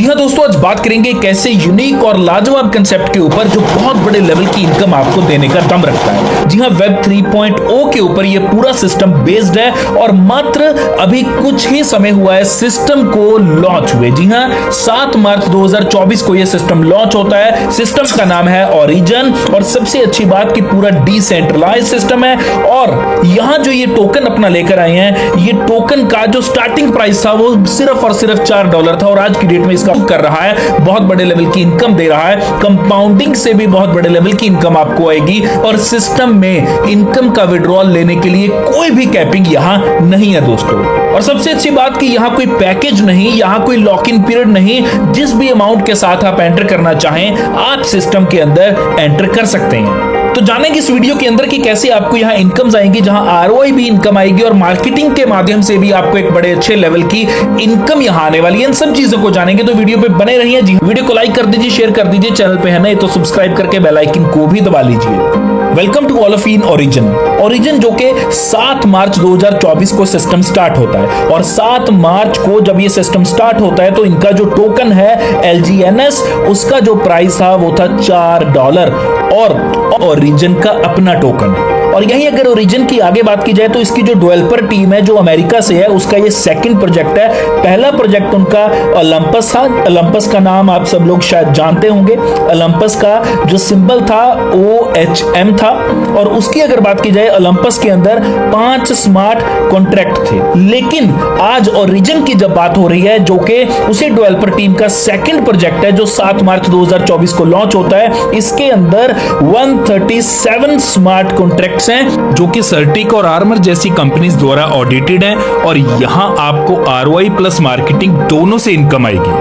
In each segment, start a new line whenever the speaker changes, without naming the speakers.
जी हाँ दोस्तों, आज बात करेंगे कैसे यूनिक और लाजवाब कंसेप्ट के ऊपर जो बहुत बड़े लेवल की इनकम आपको देने का दम रखता है। जी हाँ, वेब 3.0 के ऊपर ये पूरा सिस्टम बेस्ड है और मात्र अभी कुछ ही समय हुआ है सिस्टम को लॉन्च हुए। जी हाँ, 7 मार्च 2024 को ये सिस्टम लॉन्च होता है। सिस्टम का नाम है ओरिजिन और सबसे अच्छी बात कि पूरा डिसेंट्रलाइज सिस्टम है। और यहां जो ये टोकन अपना लेकर आए हैं, ये टोकन का जो स्टार्टिंग प्राइस था वो सिर्फ और सिर्फ $4 था और आज की डेट में इसका कर रहा है, बहुत बड़े लेवल की इनकम दे रहा है। कंपाउंडिंग से भी बहुत बड़े लेवल की इनकम आपको आएगी और सिस्टम में इनकम का विड्रॉल लेने के लिए कोई भी कैपिंग यहां नहीं है दोस्तों। और सबसे अच्छी बात कि यहां कोई पैकेज नहीं, यहां कोई लॉक इन पीरियड नहीं। जिस भी अमाउंट के साथ आप एंटर करना चाहें, आप सिस्टम के अंदर एंटर कर सकते हैं। तो जानेंगे इस वीडियो के अंदर कि कैसे आपको यहां इनकम्स आएंगी, जहां आरओआई भी इनकम आएगी और मार्केटिंग के माध्यम से भी आपको एक बड़े अच्छे लेवल की इनकम यहां आने वाली है। इन सब चीजों को जानेंगे, तो वीडियो पे बने रहिए। जी, वीडियो को लाइक कर दीजिए, शेयर कर दीजिए, चैनल पे है नए तो सब्सक्राइब करके बेल आइकन को भी दबा लीजिए। Welcome to all of in origin जो कि 7 मार्च 2024 को सिस्टम स्टार्ट होता है और 7 मार्च को जब ये सिस्टम स्टार्ट होता है तो इनका जो टोकन है LGNS, उसका जो प्राइस था वो था $4 और ओरिजिन का अपना टोकन है। और यही अगर ओरिजिन की आगे बात की जाए तो इसकी जो डेवलपर टीम है जो अमेरिका से है, उसका ये सेकंड प्रोजेक्ट है। पहला प्रोजेक्ट उनका ओलंपस था। ओलंपस का नाम आप सब लोग शायद जानते होंगे। ओलंपस का जो सिंबल था OHM था और उसकी अगर बात की जाए, ओलंपस के अंदर 5 स्मार्ट कॉन्ट्रैक्ट थे। लेकिन आज ओरिजिन की जब बात हो रही है, जो कि उसी डेवलपर टीम का सेकंड प्रोजेक्ट है जो 7 मार्च 2024 को लॉन्च होता है, इसके अंदर 137 स्मार्ट कॉन्ट्रैक्ट हैं जो कि सर्टिक और आर्मर जैसी कंपनीज द्वारा ऑडिटेड हैं और यहां आपको आरओआई प्लस मार्केटिंग दोनों से इनकम आएगी।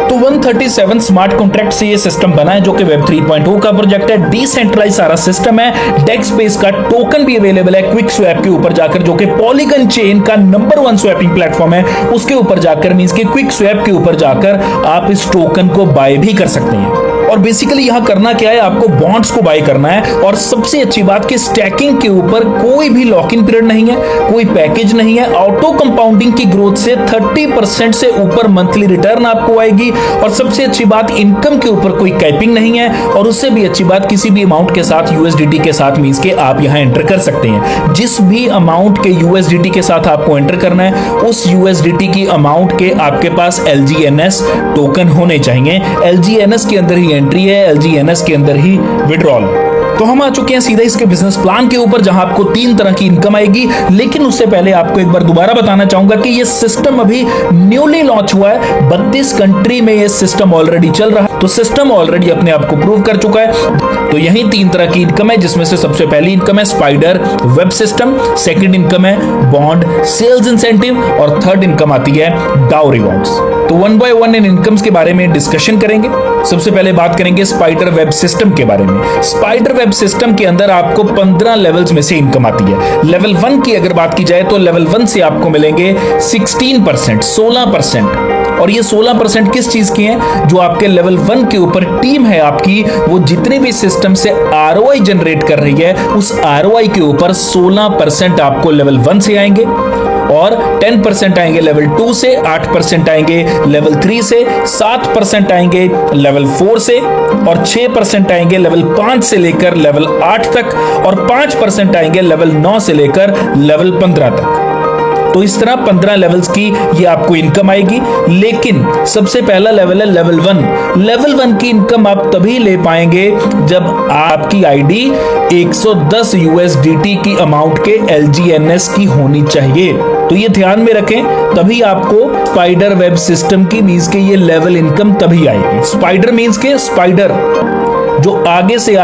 तो 137 स्मार्ट कॉन्ट्रैक्ट से ये सिस्टम बना है जो कि वेब 3.0 का प्रोजेक्ट है। डिसेंट्रलाइज सारा सिस्टम है। डेक्स पे इसका टोकन भी अवेलेबल है क्विक स्वैप के ऊपर जाकर, जो कि पॉलीगन चेन का नंबर 1 स्वैपिंग प्लेटफॉर्म है। उसके ऊपर जाकर मींस के क्विक स्वैप के ऊपर जाकर आप इस टोकन को बाय भी कर सकते हैं। और बेसिकली यहां करना क्या है, आपको बॉन्ड्स को बाय करना है। और सबसे अच्छी बात कि स्टैकिंग के ऊपर कोई भी लॉक इन पीरियड नहीं है, कोई पैकेज नहीं है। ऑटो कंपाउंडिंग की ग्रोथ से 30% से ऊपर मंथली रिटर्न आपको आएगी। और सबसे अच्छी बात, इनकम के ऊपर कोई कैपिंग नहीं है। और उससे भी अच्छी बात, किसी भी अमाउंट के साथ USDT के साथ मींस के आप यहां एंटर कर सकते हैं। जिस भी अमाउंट के USDT के साथ आपको एंटर करना है, उस USDT की अमाउंट के आपके पास LGNS टोकन होने चाहिए। LGNS के अंदर ही एंट्री है, LGNS के अंदर ही विड्रॉल है। तो हम आ चुके हैं सीधा इसके बिजनेस प्लान के ऊपर, जहां आपको 3 तरह की इनकम आएगी। लेकिन उससे पहले आपको एक बार दोबारा बताना चाहूंगा कि ये सिस्टम अभी न्यूली लॉन्च हुआ है। 32 कंट्री में ये सिस्टम ऑलरेडी चल रहा है, तो सिस्टम ऑलरेडी अपने आप को प्रूव कर चुका है। तो यही 3 तरह की इनकम है, जिसमें से सबसे पहली इनकम है spider web system, second income है बॉन्ड सेल्स इंसेंटिव और थर्ड इनकम आती है डाउ रिवॉर्ड्स। तो 1 बाय 1 इन इनकम्स के बारे में डिस्कशन करेंगे। सबसे पहले बात करेंगे स्पाइडर वेब सिस्टम के बारे में। स्पाइडर वेब सिस्टम के अंदर आपको 15 लेवल्स में से इनकम आती है। लेवल 1 की अगर बात की जाए तो लेवल 1 से आपको मिलेंगे 16%। और ये 16% किस चीज की है, जो आपके लेवल 1 के ऊपर टीम है आपकी, वो जितने भी सिस्टम से आरओआई जनरेट कर रही है, उस आरओआई के ऊपर 16% आपको लेवल 1 से आएंगे और 10% आएंगे लेवल 2 से, 8% आएंगे लेवल 3 से, 7% आएंगे लेवल 4 से और 6% आएंगे लेवल 5 से लेकर लेवल 8 तक और 5% आएंगे लेवल 9 से लेकर लेवल 15 तक। तो इस तरह 15 लेवल्स की ये आपको इनकम आएगी। लेकिन सबसे पहला लेवल है लेवल 1। लेवल 1 की इनकम आप तभी ले पाएंगे जब आपकी आईडी 110 USDT की अमाउंट के LGNS की होनी चाहिए। तो ये ध्यान में रखें, तभी आपको स्पाइडर वेब सिस्टम की मींस के ये लेवल इनकम तभी आएगी। स्पाइडर मींस के स्पाइडर जो आगे से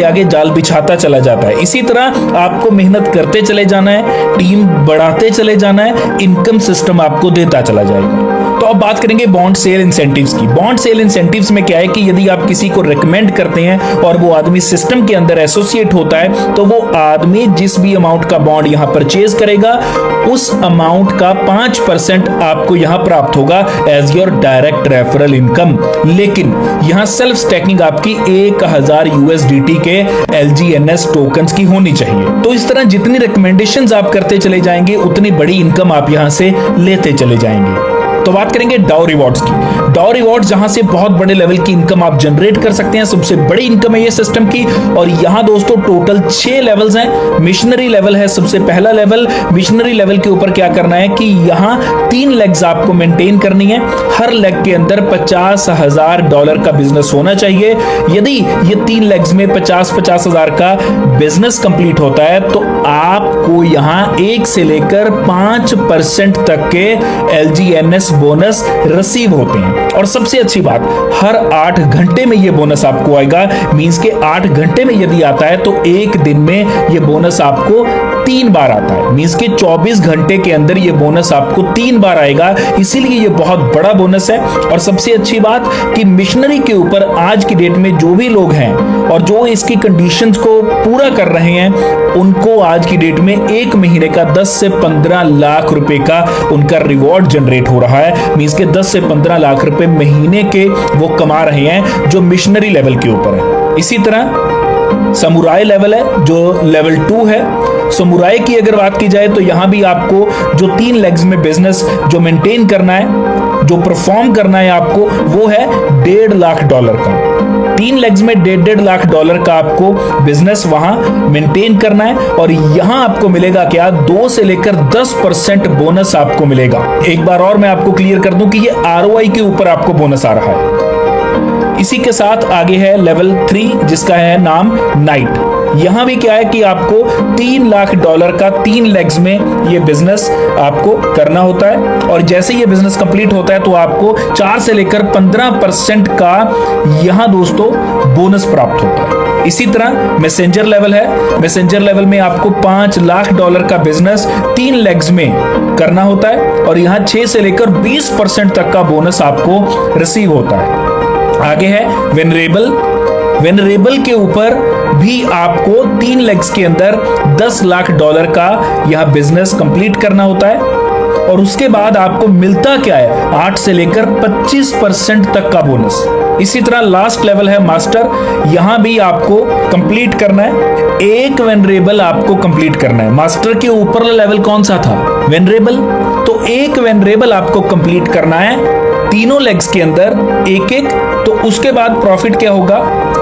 आगे जाल बिछाता चला जाता है। इसी तरह आपको मेहनत करते चले जाना है, टीम बढ़ाते चले जाना है, इनकम सिस्टम आपको देता चला जाएगा। तो अब बात करेंगे बॉन्ड सेल इंसेंटिव्स की। बॉन्ड सेल इंसेंटिव्स में क्या है कि यदि आप किसी को रिकमेंड करते हैं और वो आदमी सिस्टम के अंदर एसोसिएट होता है, तो वो आदमी जिस भी अमाउंट का बॉन्ड यहां परचेज करेगा, उस अमाउंट का 5% आपको यहां प्राप्त होगा as your direct referral income. लेकिन यहां सेल्फ स्टैकिंग आपकी 1000 USDT के LGNS टोकन्स की होनी चाहिए। तो इस तरह जितनी रिकमेंडेशंस आप करते चले जाएंगे, उतनी बड़ी इनकम आप यहां से लेते चले जाएंगे। तो बात करेंगे डाउ रिवॉर्ड्स की। डॉ रिवॉर्ड, जहां से बहुत बड़े लेवल की इनकम आप जनरेट कर सकते हैं। सबसे बड़ी इनकम है ये सिस्टम की। और यहां दोस्तों टोटल 6 लेवल्स हैं। मिशनरी लेवल है सबसे पहला लेवल। मिशनरी लेवल के ऊपर क्या करना है कि यहां 3 लेग्स आपको मेंटेन करनी है। हर लेग के अंदर $50,000 का बिजनेस होना चाहिए। यदि ये 3 लेग्स में 50,000 का बिजनेस कंप्लीट होता है तो आपको यहां 1 से लेकर 5% तक के LGNS बोनस रिसीव होते हैं। और सबसे अच्छी बात, हर 8 घंटे में ये बोनस आपको आएगा। मींस के 8 घंटे में यदि आता है तो एक दिन में ये बोनस आपको 3 बार आता है। मींस के 24 घंटे के अंदर ये बोनस आपको 3 बार आएगा। इसीलिए ये बहुत बड़ा बोनस है। और सबसे अच्छी बात कि मिशनरी के ऊपर आज की डेट में जो भी लोग हैं और जो इसकी कंडीशंस को पूरा कर रहे हैं उनको आज की डेट में एक महीने का 10 से 15 लाख रुपए का उनका रिवॉर्ड जनरेट हो रहा है। मींस के 10 से 15 लाख रुपए महीने के वो कमा रहे हैं जो मिशनरी लेवल के ऊपर है। इसी तरह समुराई लेवल है जो लेवल 2 है। समुराई की अगर बात की जाए तो यहां भी आपको जो 3 लेग्स में बिजनेस जो मेंटेन करना है, जो परफॉर्म करना है आपको, वो है $1.5 लाख का। 3 लेग्स में $1.5 लाख का आपको बिजनेस वहां मेंटेन करना है। और यहां आपको मिलेगा क्या, 2 से लेकर 10% बोनस आपको मिलेगा। एक बार और मैं आपको क्लियर कर दूं कि ये ROI के ऊपर आपको बोनस आ रहा है। इसी के साथ आगे है लेवल 3 जिसका है नाम नाइट। यहां भी क्या है कि आपको $3 लाख का 3 लेग्स में ये बिजनेस आपको करना होता है। और जैसे ये बिजनेस कंप्लीट होता है तो आपको 4 से लेकर 15% का यहां दोस्तों बोनस प्राप्त होता है। इसी तरह मैसेंजर लेवल है। मैसेंजर लेवल में आपको $5 लाख का बिजनेस 3 लेग्स में करना होता है। और यहां 6 से लेकर 20% तक का बोनस आपको रिसीव होता है। आगे है वेनरेबल। वेनरेबल के ऊपर भी आपको 3 लेग्स के अंदर $10 लाख का यह बिजनेस कंप्लीट करना होता है। और उसके बाद आपको मिलता क्या है, 8 से लेकर 25% तक का बोनस। इसी तरह लास्ट लेवल है मास्टर। यहां भी आपको कंप्लीट करना है, एक वेनरेबल आपको कंप्लीट करना है। मास्टर के ऊपर लेवल कौन सा था, वेनरेबल। तो एक वेनरेबल आपको कंप्लीट करना है, तीनों लेग्स के अंदर एक-एक। तो उसके बाद प्रॉफिट क्या होगा,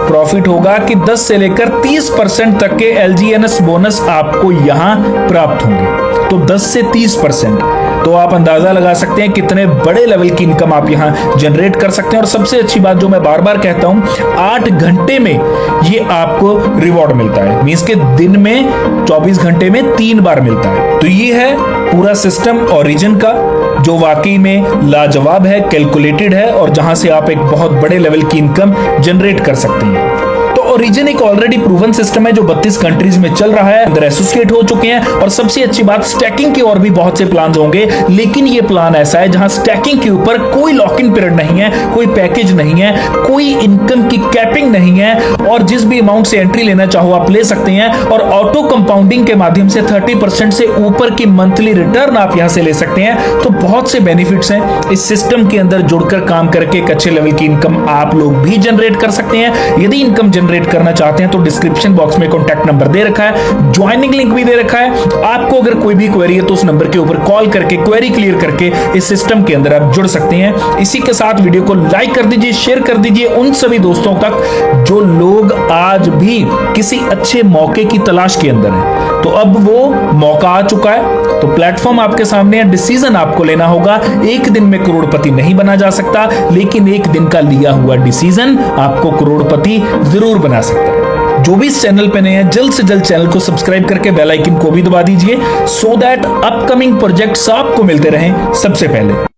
प्रॉफिट होगा कि 10 से लेकर 30% तक के LGNS बोनस आपको यहां प्राप्त होंगे। तो 10 से 30%, तो आप अंदाजा लगा सकते हैं कितने बड़े लेवल की इनकम आप यहां जनरेट कर सकते हैं। और सबसे अच्छी बात जो मैं बार बार कहता हूं, 8 घंटे में ये आपको रिवॉर्ड मिलता है। मींस के दिन में 24 घंटे में 3 बार मिलता है। तो ये है पूरा सिस्टम ओरिजिन का, जो वाकई में लाजवाब है, कैलकुलेटेड है और जहां से आप एक बहुत बड़े लेवल की इनकम जनरेट कर सकते हैं। तो ओरिजिन एक ऑलरेडी प्रूवन सिस्टम है जो 32 कंट्रीज में चल रहा है, अंदर एसोसिएट हो चुके हैं। और सबसे अच्छी बात, स्टैकिंग के और भी बहुत से प्लान होंगे, लेकिन ये प्लान ऐसा है जहां स्टैकिंग के ऊपर कोई लॉक इन पीरियड नहीं है, कोई पैकेज नहीं है, कोई इनकम की कैपिंग नहीं है। और जिस भी अमाउंट से एंट्री लेना चाहो आप ले सकते हैं। और ऑटो कंपाउंडिंग के माध्यम से 30% से ऊपर की मंथली रिटर्न आप यहां से ले सकते हैं। तो बहुत से बेनिफिट्स हैं इस सिस्टम के अंदर जुड़कर काम करके एक अच्छे लेवल की इनकम आप लोग भी जनरेट कर सकते हैं। यदि इनकम जनरेट करना चाहते हैं तो डिस्क्रिप्शन बॉक्स में कॉन्टैक्ट नंबर दे रखा है, ज्वाइनिंग लिंक भी दे रखा है। आपको अगर कोई भी क्वेरी है तो उस नंबर के ऊपर कॉल करके क्वेरी क्लियर करके इस सिस्टम के अंदर आप जुड़ सकते हैं। इसी के साथ वीडियो को लाइक कर दीजिए, शेयर कर दीजिए उन सभी दोस्तों तक जो लोग आज भी किसी अच्छे मौके की तलाश के अंदर हैं। तो अब वो मौका आ चुका है, तो प्लेटफॉर्म आपके सामने है, डिसीजन आपको लेना होगा। एक दिन में करोड़पति नहीं बना जा सकता, लेकिन एक दिन का लिया हुआ डिसीजन आपको करोड़पति जरूर बना सकता है। जो भी इस चैनल पे नए हैं, जल्द से जल्द चैनल को सब्सक्राइब करके बेल आइकन को भी दबा दीजिए, सो दैट अपकमिंग प्रोजेक्ट्स आपको मिलते रहें सबसे पहले।